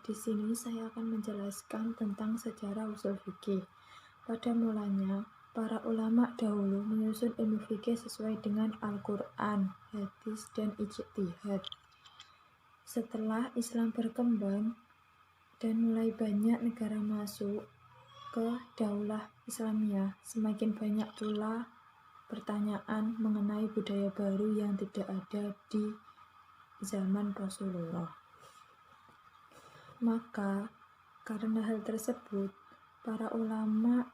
di sini saya akan menjelaskan tentang sejarah usul fikih. Pada mulanya, para ulama dahulu menyusun ilmu fikih sesuai dengan Al-Quran, hadis, dan ijtihad. Setelah Islam berkembang dan mulai banyak negara masuk ke daulah Islamiyah, semakin banyak pula pertanyaan mengenai budaya baru yang tidak ada di zaman Rasulullah. Maka, karena hal tersebut, para ulama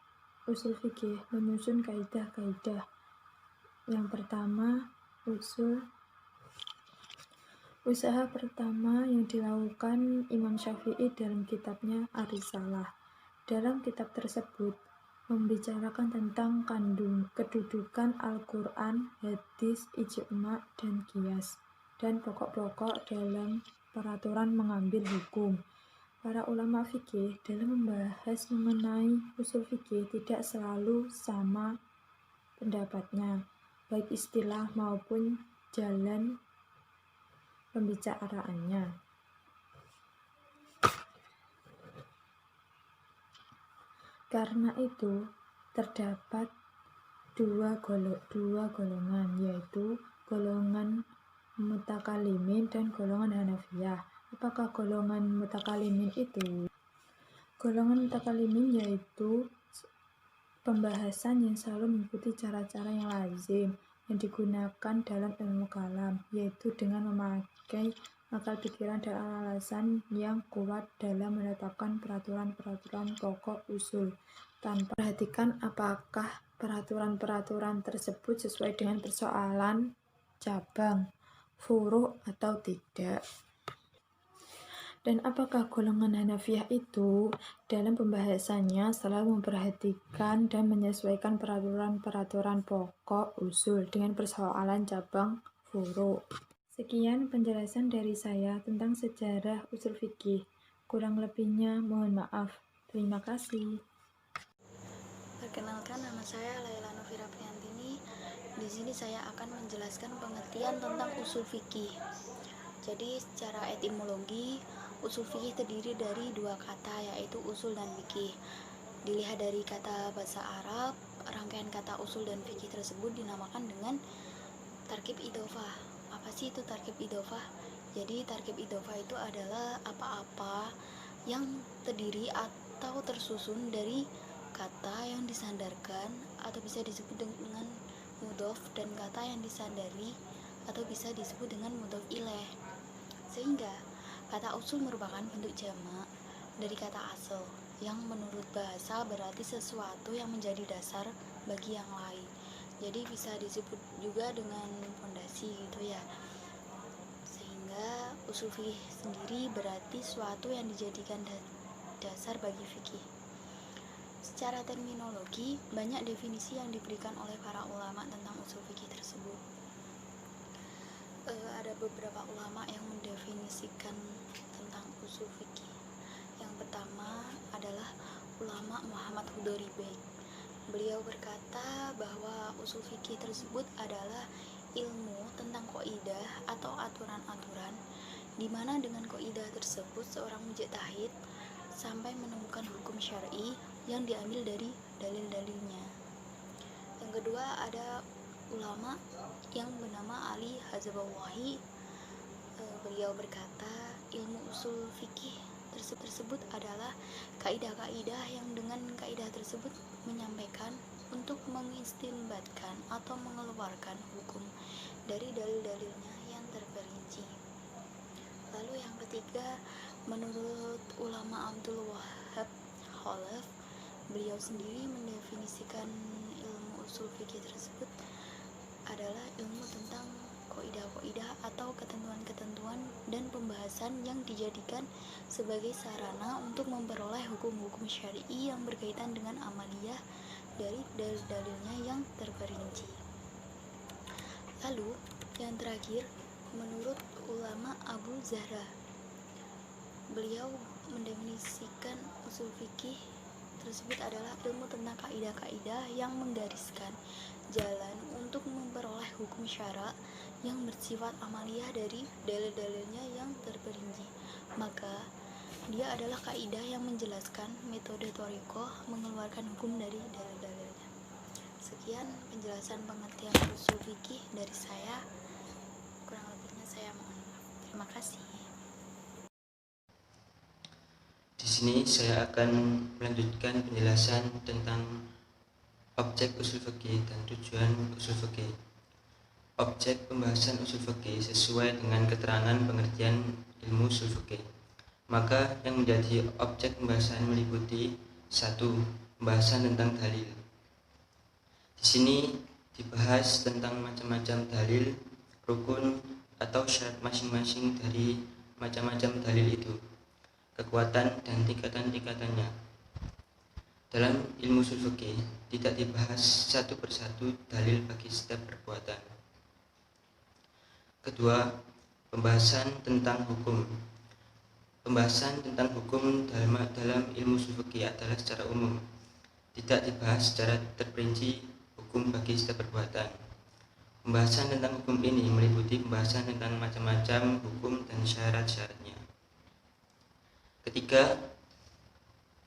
usul fikih menyusun kaidah-kaidah. Yang pertama, usaha pertama yang dilakukan Imam Syafi'i dalam kitabnya Ar-Risalah. Dalam kitab tersebut, membicarakan tentang kedudukan Al-Quran, hadis, ijma', dan qiyas, dan pokok-pokok dalam peraturan mengambil hukum. Para ulama fikih dalam membahas mengenai usul fikih tidak selalu sama pendapatnya, baik istilah maupun jalan pembicaraannya. Karena itu, terdapat dua golongan, yaitu golongan mutakalimin dan golongan Hanafiyah. Apakah golongan mutakalimin itu? Golongan mutakalimin yaitu pembahasan yang selalu mengikuti cara-cara yang lazim yang digunakan dalam ilmu kalam, yaitu dengan memakai akal pikiran dan alasan yang kuat dalam menetapkan peraturan-peraturan pokok usul, tanpa perhatikan apakah peraturan-peraturan tersebut sesuai dengan persoalan cabang, furu' atau tidak. Dan apakah golongan Hanafiyah itu dalam pembahasannya selalu memperhatikan dan menyesuaikan peraturan-peraturan pokok usul dengan persoalan cabang, furu'. Sekian penjelasan dari saya tentang sejarah usul fikih. Kurang lebihnya mohon maaf. Terima kasih. Perkenalkan, nama saya Laila Novira Priantini. Di sini saya akan menjelaskan pengertian tentang usul fikih. Jadi, secara etimologi, usul fikih terdiri dari dua kata, yaitu usul dan fikih. Dilihat dari kata bahasa Arab, rangkaian kata usul dan fikih tersebut dinamakan dengan tarkib idhofah. Apa sih itu tarkib idhofah? Jadi, tarkib idhofah itu adalah apa-apa yang terdiri atau tersusun dari kata yang disandarkan atau bisa disebut dengan mudhof, dan kata yang disandari atau bisa disebut dengan mudhof ilaih. Sehingga kata usul merupakan bentuk jamak dari kata asal yang menurut bahasa berarti sesuatu yang menjadi dasar bagi yang lain. Jadi bisa disebut juga dengan fondasi gitu ya. Sehingga usul fikih sendiri berarti suatu yang dijadikan dasar bagi fikih. Secara terminologi, banyak definisi yang diberikan oleh para ulama tentang usul fikih tersebut. Ada beberapa ulama yang mendefinisikan tentang usul fikih. Yang pertama adalah ulama Muhammad Hudhairbait. Beliau berkata bahwa usul fikih tersebut adalah ilmu tentang kaidah atau aturan-aturan, di mana dengan kaidah tersebut seorang mujtahid sampai menemukan hukum syar'i yang diambil dari dalil-dalilnya. Yang kedua ada ulama yang bernama Ali Hazabawahi. Beliau berkata, ilmu usul fikih tersebut adalah kaidah-kaidah yang dengan kaidah tersebut menyampaikan untuk mengistinbatkan atau mengeluarkan hukum dari dalil-dalilnya yang terperinci. Lalu yang ketiga, menurut ulama Abdul Wahab Khalaf, beliau sendiri mendefinisikan ilmu usul fikih tersebut adalah ilmu tentang kaidah-kaidah atau ketentuan-ketentuan dan pembahasan yang dijadikan sebagai sarana untuk memperoleh hukum-hukum syar'i yang berkaitan dengan amaliyah dari dalil-dalilnya yang terperinci. Lalu yang terakhir, menurut ulama Abu Zahra, beliau mendefinisikan usul fikih tersebut adalah ilmu tentang kaidah-kaidah yang menggariskan jalan untuk memperoleh hukum syara yang bersifat amaliyah dari dalil-dalilnya yang terperinci. Maka Dia adalah kaidah yang menjelaskan metode thoriqoh mengeluarkan hukum dari dalil-dalilnya. Sekian penjelasan pengertian usul fikih dari saya. Kurang lebihnya saya mohon maaf. Terima kasih. Di sini saya akan melanjutkan penjelasan tentang objek usul fikih dan tujuan usul fikih. Objek pembahasan usul fikih sesuai dengan keterangan pengertian ilmu usul fikih. Maka yang menjadi objek pembahasan meliputi 1. Pembahasan tentang dalil. Di sini dibahas tentang macam-macam dalil, rukun atau syarat masing-masing dari macam-macam dalil itu, kekuatan dan tingkatan-tingkatannya. Dalam ilmu ushul fikih tidak dibahas satu persatu dalil bagi setiap perbuatan. Kedua, pembahasan tentang hukum. Pembahasan tentang hukum dalam ilmu ushul fikih adalah secara umum, tidak dibahas secara terperinci hukum bagi setiap perbuatan. Pembahasan tentang hukum ini meliputi pembahasan tentang macam-macam hukum dan syarat-syaratnya. Ketiga,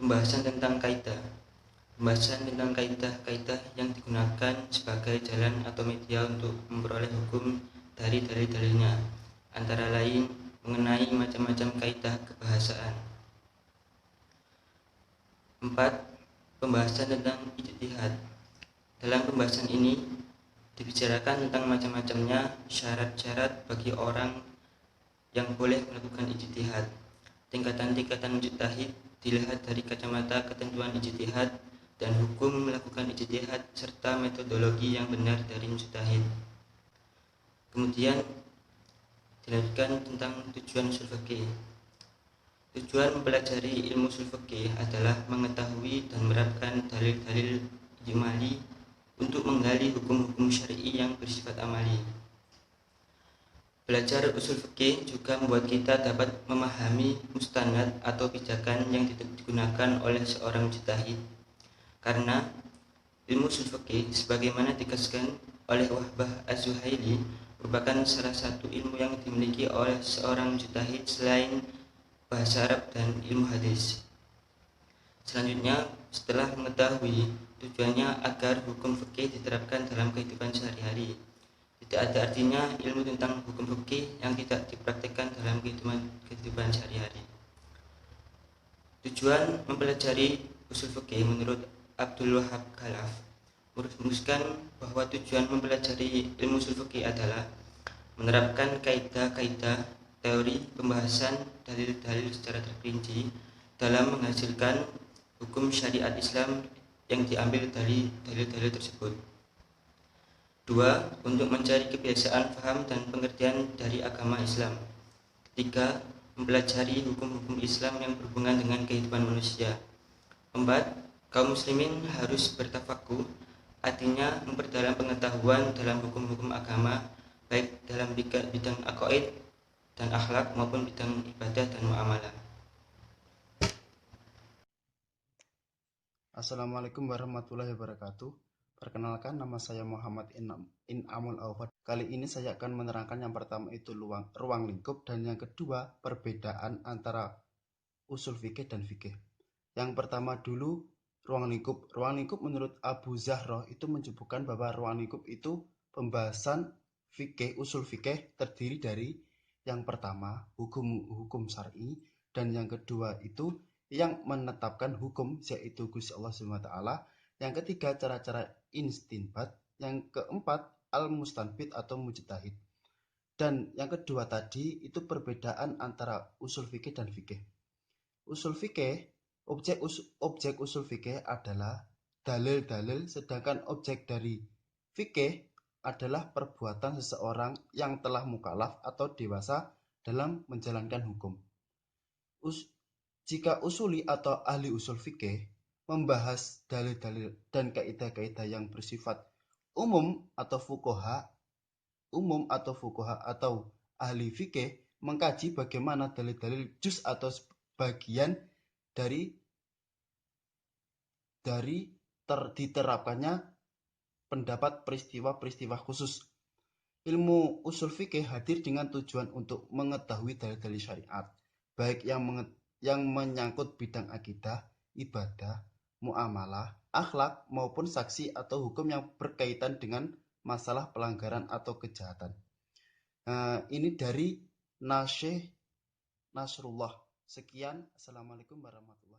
pembahasan tentang kaidah. Pembahasan tentang kaidah-kaidah yang digunakan sebagai jalan atau media untuk memperoleh hukum dari dalil-dalilnya, antara lain mengenai macam-macam kaidah kebahasaan. 4. Pembahasan tentang ijtihad. Dalam pembahasan ini dibicarakan tentang macam-macamnya syarat-syarat bagi orang yang boleh melakukan ijtihad. Tingkatan-tingkatan mujtahid dilihat dari kacamata ketentuan ijtihad dan hukum melakukan ijtihad serta metodologi yang benar dari mujtahid. Kemudian dilanjutkan tentang tujuan ushul fikih. Tujuan mempelajari ilmu ushul fikih adalah mengetahui dan menerapkan dalil-dalil ijmali untuk menggali hukum-hukum syar'i yang bersifat amali. Belajar ushul fikih juga membuat kita dapat memahami mustanad atau pijakan yang digunakan oleh seorang mujtahid. Karena ilmu ushul fikih sebagaimana dikasihkan oleh Wahbah Az-Zuhaili merupakan salah satu ilmu yang dimiliki oleh seorang mujtahid selain bahasa Arab dan ilmu hadis. Selanjutnya, setelah mengetahui tujuannya agar hukum fikih diterapkan dalam kehidupan sehari-hari, tidak ada artinya ilmu tentang hukum fikih yang tidak dipraktikkan dalam kehidupan sehari-hari. Tujuan mempelajari ushul fikih menurut Abdul Wahab Khalaf merumuskan bahwa tujuan mempelajari ilmu ushul fikih adalah menerapkan kaidah-kaidah teori pembahasan dalil-dalil secara terperinci dalam menghasilkan hukum syariat Islam yang diambil dari dalil-dalil tersebut. 2. Untuk mencari kebiasaan paham dan pengertian dari agama Islam. 3. Mempelajari hukum-hukum Islam yang berhubungan dengan kehidupan manusia. 4. Kaum muslimin harus bertafakuh, artinya memperdalam pengetahuan dalam hukum-hukum agama, baik dalam bidang aqaid dan akhlak maupun bidang ibadah dan muamalah. Assalamualaikum warahmatullahi wabarakatuh. Perkenalkan, nama saya Muhammad In'amul Awad. Kali ini saya akan menerangkan yang pertama itu ruang lingkup dan yang kedua perbedaan antara usul fikih dan fikih. Yang pertama dulu ruang lingkup. Ruang lingkup menurut Abu Zahroh itu menyebutkan bahwa ruang lingkup itu pembahasan fikih, usul fikih terdiri dari yang pertama hukum syar'i dan yang kedua itu yang menetapkan hukum yaitu Gusti Allah Subhanahu wa taala, yang ketiga cara-cara istinbat, yang keempat al-mustanbit atau mujtahid. Dan yang kedua tadi itu perbedaan antara usul fikih dan fikih. Usul fikih, objek usul fikih adalah dalil-dalil, sedangkan objek dari fikih adalah perbuatan seseorang yang telah mukallaf atau dewasa dalam menjalankan hukum. Jika usuli atau ahli usul fikih membahas dalil-dalil dan kaidah-kaidah yang bersifat umum atau fuqaha atau ahli fikih mengkaji bagaimana dalil-dalil juz atau bagian dari diterapkannya pendapat peristiwa-peristiwa khusus. Ilmu usul fikih hadir dengan tujuan untuk mengetahui dalil-dalil syariat, baik yang yang menyangkut bidang akidah, ibadah, muamalah, akhlak, maupun saksi atau hukum yang berkaitan dengan masalah pelanggaran atau kejahatan. Ini dari Nasyih Nasrullah. Sekian, Assalamualaikum warahmatullahi wabarakatuh.